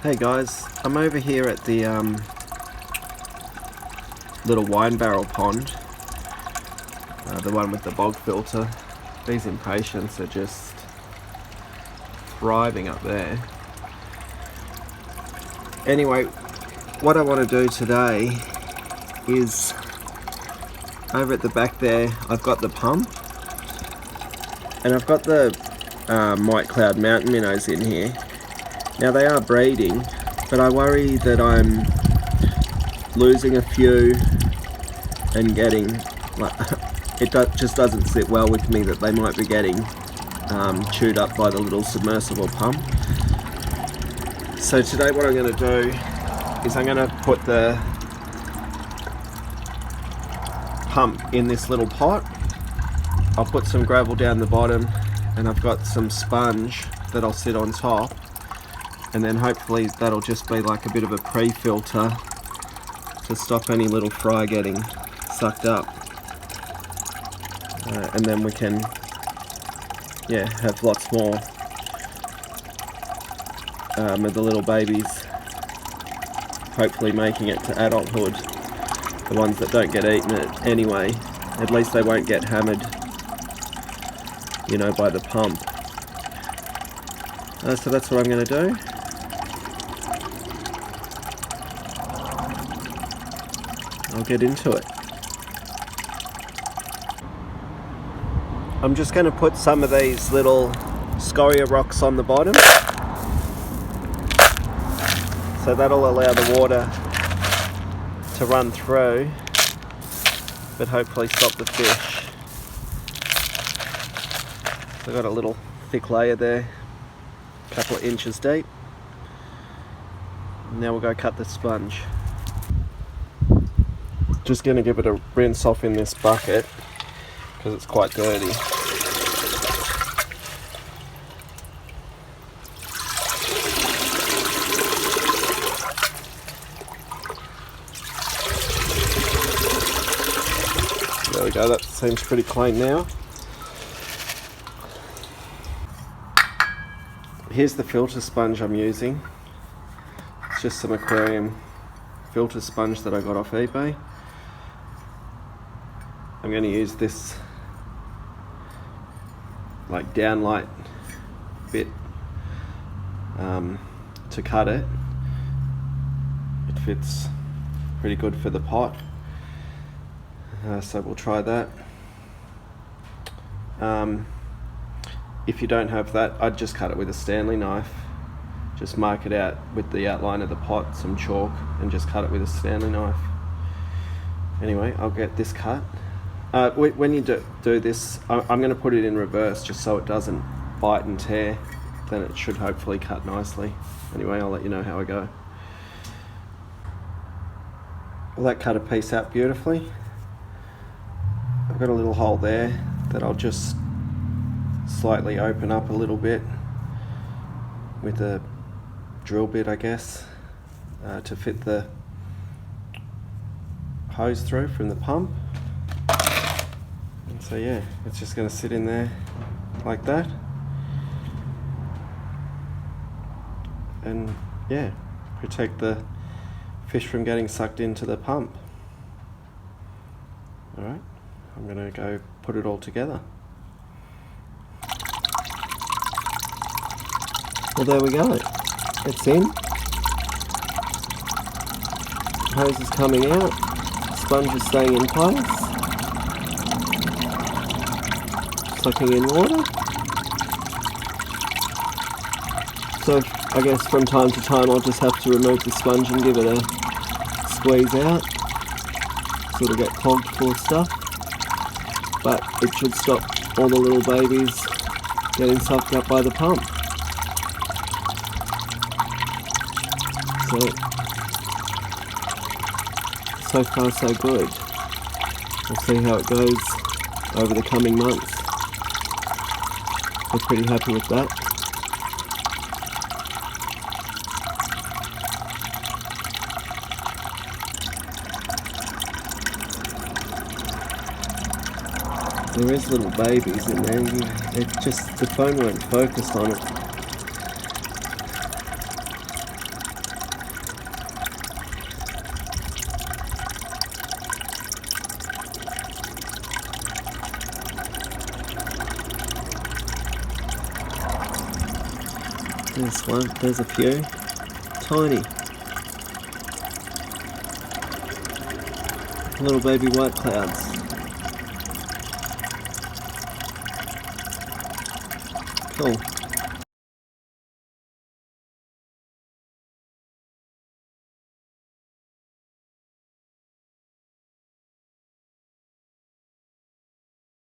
Hey guys, I'm over here at the little wine barrel pond, the one with the bog filter. These impatiens are just thriving up there. Anyway, what I want to do today is, over at the back there, I've got the pump, and I've got the white cloud mountain minnows in here. Now they are breeding, but I worry that I'm losing a few and getting, just doesn't sit well with me that they might be getting chewed up by the little submersible pump. So today what I'm going to do is I'm going to put the pump in this little pot. I'll put some gravel down the bottom, and I've got some sponge that I'll sit on top. And then hopefully that'll just be like a bit of a pre-filter to stop any little fry getting sucked up. And then we can, have lots more of the little babies hopefully making it to adulthood. The ones that don't get eaten anyway, at least they won't get hammered, by the pump. So that's what I'm going to do. I'll get into it. I'm just going to put some of these little scoria rocks on the bottom, so that'll allow the water to run through, but hopefully stop the fish. So I've got a little thick layer there, a couple of inches deep. Now we'll go cut the sponge. Just going to give it a rinse off in this bucket because it's quite dirty. There we go, that seems pretty clean now. Here's the filter sponge I'm using. It's just some aquarium filter sponge that I got off eBay. I'm going to use this like downlight bit to cut it. It fits pretty good for the pot, so we'll try that. If you don't have that, I'd just cut it with a Stanley knife. Just mark it out with the outline of the pot, some chalk, and just cut it with a Stanley knife. Anyway, I'll get this cut. When you do this, I'm going to put it in reverse just so it doesn't bite and tear. Then it should hopefully cut nicely. Anyway, I'll let you know how I go. Well, that cut a piece out beautifully. I've got a little hole there that I'll just slightly open up a little bit with a drill bit, I guess, to fit the hose through from the pump. So yeah, it's just going to sit in there like that, and protect the fish from getting sucked into the pump. Alright, I'm going to go put it all together. Well, there we go, it's in. Hose is coming out, sponge is staying in place. Sucking in water. So I guess from time to time I'll just have to remove the sponge and give it a squeeze out so it'll get clogged full of stuff, but it should stop all the little babies getting sucked up by the pump. So far so good. We'll see how it goes over the coming months. We're pretty happy with that. There is little babies in there. The phone won't focus on it. There's one, there's a few. Tiny. Little baby white clouds. Cool.